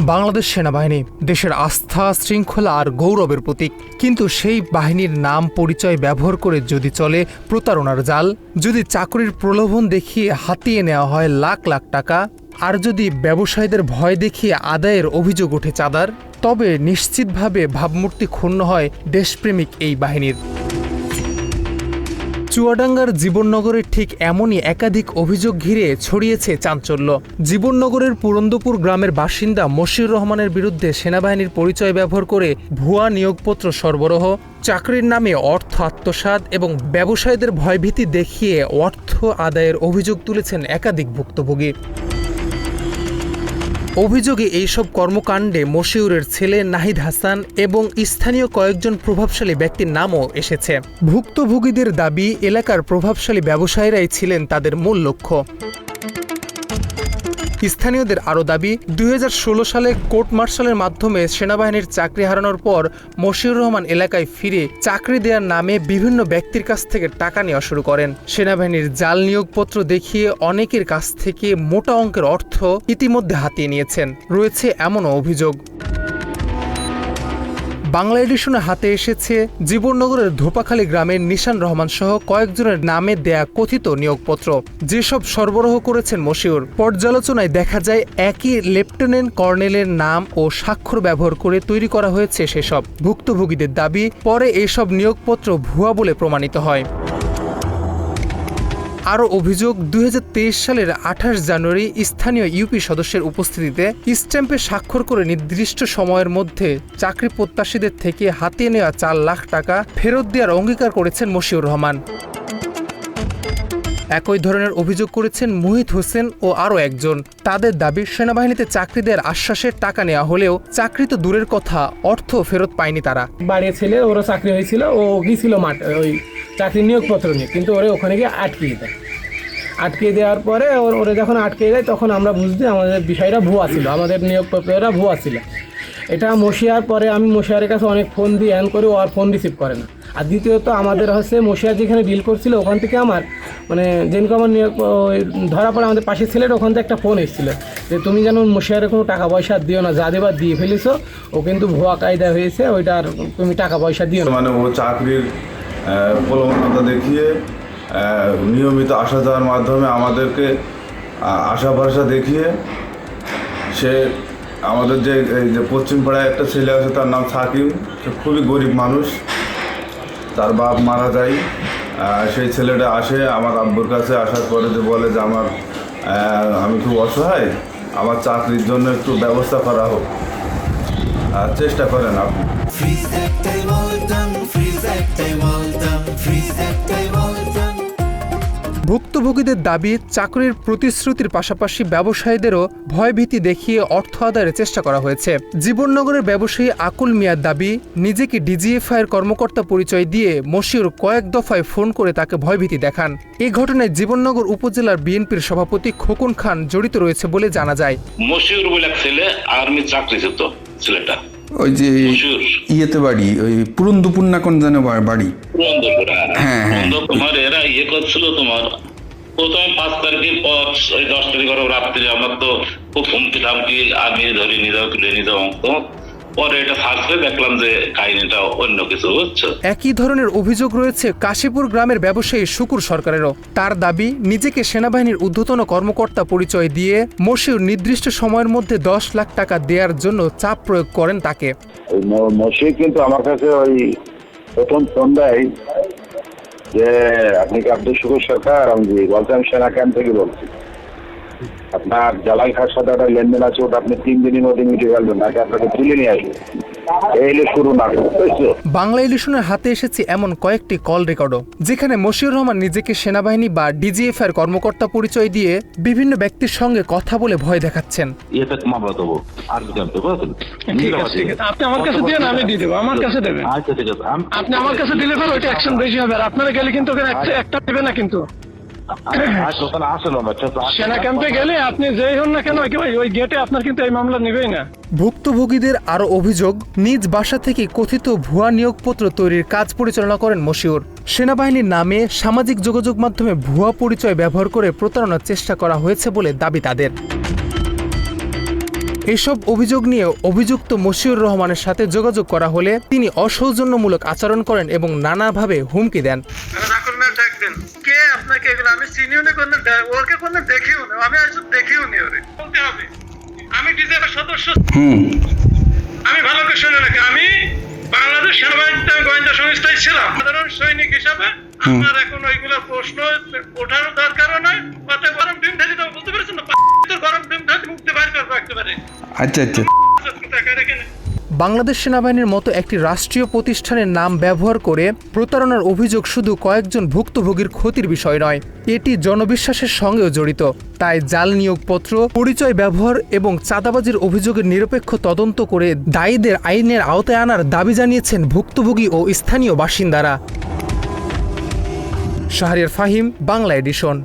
বাংলাদেশ সেনাবাহিনী দেশের আস্থা, শৃঙ্খলা আর গৌরবের প্রতীক। কিন্তু সেই বাহিনীর নাম পরিচয় ব্যবহার করে যদি চলে প্রতারণার জাল, যদি চাকরির প্রলোভন দেখিয়ে হাতিয়ে নেওয়া হয় লাখ লাখ টাকা, আর যদি ব্যবসায়ীদের ভয় দেখিয়ে আদায়ের অভিযোগ ওঠে চাঁদার, তবে নিশ্চিতভাবে ভাবমূর্তি ক্ষুণ্ণ হয় দেশপ্রেমিক এই বাহিনীর। চুয়াডাঙ্গার জীবননগরের ঠিক এমনই একাধিক অভিযোগ ঘিরে ছড়িয়েছে চাঞ্চল্য। জীবননগরের পুরন্দপুর গ্রামের বাসিন্দা মশিউর রহমানের বিরুদ্ধে সেনাবাহিনীর পরিচয় ব্যবহার করে ভুয়া নিয়োগপত্র সরবরাহ, চাকরির নামে অর্থ আত্মসাৎ এবং ব্যবসায়ীদের ভয়ভীতি দেখিয়ে অর্থ আদায়ের অভিযোগ তুলেছেন একাধিক ভুক্তভোগী। অভিযোগে এইসব কর্মকাণ্ডে মশিউরের ছেলে নাহিদ হাসান এবং স্থানীয় কয়েকজন প্রভাবশালী ব্যক্তির নামও এসেছে। ভুক্তভোগীদের দাবি, এলাকার প্রভাবশালী ব্যবসায়ীরাই ছিলেন তাদের মূল লক্ষ্য। স্থানীয়দের আরও দাবি, 2016 সালে কোর্ট মার্শালের মাধ্যমে সেনাবাহিনীর চাকরি হারানোর পর মশিউর রহমান এলাকায় ফিরে চাকরি দেওয়ার নামে বিভিন্ন ব্যক্তির কাছ থেকে টাকা নেওয়া শুরু করেন। সেনাবাহিনীর জাল নিয়োগপত্র দেখিয়ে অনেকের কাছ থেকে মোটা অঙ্কের অর্থ ইতিমধ্যে হাতিয়ে নিয়েছেন। রয়েছে এমনও অভিযোগ। বাংলা এডিশনে হাতে এসেছে জীবননগরের ধোপাখালী গ্রামের নিশান রহমান সহ কয়েকজনের নামে দেয়া কথিত নিয়োগপত্র, যেসব সরবরাহ করেছেন মশিউর। পর্যালোচনায় দেখা যায় একই লেফটেন্যান্ট কর্নেলের নাম ও স্বাক্ষর ব্যবহার করে তৈরি করা হয়েছে সেসব। ভুক্তভোগীদের দাবি, পরে এসব নিয়োগপত্র ভুয়া বলে প্রমাণিত হয়। আরও অভিযোগ, 2023 সালের 28 জানুয়ারি স্থানীয় ইউপি সদস্যের উপস্থিতিতে স্ট্যাম্পে স্বাক্ষর করে নির্দিষ্ট সময়ের মধ্যে চাকরি প্রত্যাশীদের থেকে হাতিয়ে নেওয়া 4 লাখ টাকা ফেরত দেওয়ার অঙ্গীকার করেছেন মশিউর রহমান। একই ধরনের অভিযোগ করেছেন মুহিত হোসেন ও আরও একজন। তাদের দাবি, সেনাবাহিনীতে চাকরি দেওয়ার আশ্বাসে টাকা নেওয়া হলেও চাকরি তো দূরের কথা, অর্থ ফেরত পায়নি তারা। বাড়ির ছেলে, ওরও চাকরি হয়েছিল, ও গিয়েছিল ওই চাকরির নিয়োগপত্র নিয়ে, কিন্তু ওরা ওখানে গিয়ে আটকিয়ে দেয়। আটকিয়ে দেওয়ার পরে ওরা যখন আটকিয়ে দেয় তখন আমরা বুঝতে আমাদের বিষয়টা ভুয়া ছিল, আমাদের নিয়োগপত্রটা ভুয়া ছিল। এটা মশিয়ার পরে আমি মশিয়ারের কাছে অনেক ফোন দিয়ে হ্যান করে, ও আর ফোন রিসিভ করে না। আর দ্বিতীয়ত আমাদের হচ্ছে মশিয়ার যেখানে ডিল করছিল ওখান থেকে আমার যেদিনকে আমার নিয়োগ ধরা পড়ে আমাদের পাশের ছেলের ওখান থেকে একটা ফোন এসেছিল যে তুমি যেন মশিয়ারে কোনো টাকা পয়সা দিও না, যা দেবার দিয়ে ফেলেছো, ও কিন্তু ভুয়া কায়দা হয়েছে, ওইটা আর তুমি টাকা পয়সা দিও না। ও চাকরির প্রলোভনতা দেখিয়ে নিয়মিত আসা যাওয়ার মাধ্যমে আমাদেরকে আশা ভরসা দেখিয়ে সে আমাদের যে পশ্চিম পাড়ায় একটা ছেলে আছে, তার নাম সাকিম, সে খুবই গরিব মানুষ, তার বাপ মারা যায়। সেই ছেলেটা আসে আমার আব্বুর কাছে, আসার পরে যে বলে যে আমি খুব অসহায়, আমার চাকরির জন্য একটু ব্যবস্থা করা হোক, চেষ্টা করেন আপনি। ভুক্তভোগীদের দাবি, চাকরির প্রতিশ্রুতির পাশাপাশি ব্যবসায়ীদেরও ভয়ভীতি দেখিয়ে অর্থ আদায়ের চেষ্টা করা হয়েছে। জীবননগরের ব্যবসায়ী আকুল মিয়ার দাবি, নিজেকে ডিজিএফআইয়ের কর্মকর্তা পরিচয় দিয়ে মশিউর কয়েক দফায় ফোন করে তাকে ভয়ভীতি দেখান। এই ঘটনায় জীবননগর উপজেলার বিএনপির সভাপতি খোকন খান জড়িত রয়েছে বলে জানা যায়। মশিউর বলে এক ছেলে আর্মি চাকরি যেত, ছেলেটা ওই যে ইয়েতে বাড়ি, ওই পুরন্দপুর না কোন জানে বাড়ি, হ্যাঁ হ্যাঁ, তোমার এরা ইয়ে করছিল। তোমার প্রথমে 5 তারিখের পর ওই 10 তারিখ রাত্রে আমার তো খুব হুমকি ধামকি, আগে ধরে নিয়ে যাও, তুলে নিয়ে যাও। পরে এটা সার্চ করে দেখলাম যে কাহিনীটা অন্য কিছু, বুঝছো। একই ধরনের অভিযোগ রয়েছে কাশীপুর গ্রামের ব্যবসায়ী শুকুর সরকারেরও। তার দাবি, নিজেকে সেনাবাহিনীর ঊর্ধ্বতন কর্মকর্তা পরিচয় দিয়ে মশিউর নির্দিষ্ট সময়ের মধ্যে 10 লাখ টাকা দেওয়ার জন্য চাপ প্রয়োগ করেন তাকে। মশিউর কিন্তু আমার কাছে ওই প্রথম ফোন দেয় যে আপনি কি আব্দুল শুকুর সরকার? আমি বলছি আমি সেনা ক্যাম্প থেকে বলছি, আপনার জালাল খার সাথে একটা লেনদেন আছে, ওটা আপনি 3 দিনের মধ্যে মিটে ফেলবেন, নাকি আপনাকে তুলে নিয়ে আসবেন। বাংলা এডিশনের হাতে এসেছে এমন কয়েকটি কল রেকর্ডও, যেখানে মশিউর রহমান নিজেকে সেনাবাহিনী বা ডিজিএফআইয়ের কর্মকর্তা পরিচয় দিয়ে বিভিন্ন ব্যক্তির সঙ্গে কথা বলে ভয় দেখাচ্ছেন। আপনি আমার কাছে দিয়ে আমি দিয়ে দেবো, আমার কাছে দেবেন, আপনি আমার কাছে দিলে ওইটা অ্যাকশন বেশি হবে। আর আপনারা গেলে কিন্তু একটা দেবে না, কিন্তু সেনা ক্যাম্পে গেলে আপনি যেই হন না কেন ওই গেটে আপনার কিন্তু এই মামলা নেবেই না। ভুক্তভোগীদের আরও অভিযোগ, নিজ বাসা থেকে কথিত ভুয়া নিয়োগপত্র তৈরির কাজ পরিচালনা করেন মশিউর। সেনাবাহিনীর নামে সামাজিক যোগাযোগ মাধ্যমে ভুয়া পরিচয় ব্যবহার করে প্রতারণার চেষ্টা করা হয়েছে বলে দাবি তাদের। এসব অভিযোগ নিয়ে অভিযুক্ত মশিউর রহমানের সাথে যোগাযোগ করা হলে তিনি অসৌজন্যমূলক আচরণ করেন এবং নানাভাবে হুমকি দেন। কে আপনাকে এগুলো আমি চিনিও না, কোনো ওকে কোনো দেখিও না, আমি আজ দেখিও নি ওরে। বলতে হবে আমি ডিজেলের সদস্য, আমি ভালো করে শুনে রাখি, আমি বাংলাদেশ সেনাবাহিনীতে গোয়েন্দা সংস্থায় ছিলাম সাধারণ সৈনিক হিসাবে। আপনার এখন ওইগুলো প্রশ্ন ওঠার দরকারও নয়। কত গরম ডিম ঢালি তো বুঝতে পেরেছেন না, গরম ডিম ঢালি মুক্তি বাইর করবো একেবারে। আচ্ছা আচ্ছা। বাংলাদেশ সেনাবাহিনীর মতো একটি রাষ্ট্রীয় প্রতিষ্ঠানের নাম ব্যবহার করে প্রতারণার অভিযোগ শুধু কয়েকজন ভুক্তভোগীর ক্ষতির বিষয় নয়, এটি জনবিশ্বাসের সঙ্গেও জড়িত। তাই জাল নিয়োগপত্র, পরিচয় ব্যবহার এবং চাঁদাবাজির অভিযোগের নিরপেক্ষ তদন্ত করে দায়ীদের আইনের আওতায় আনার দাবি জানিয়েছেন ভুক্তভোগী ও স্থানীয় বাসিন্দারা। শাহরিয়ার ফাহিম, বাংলা এডিশন।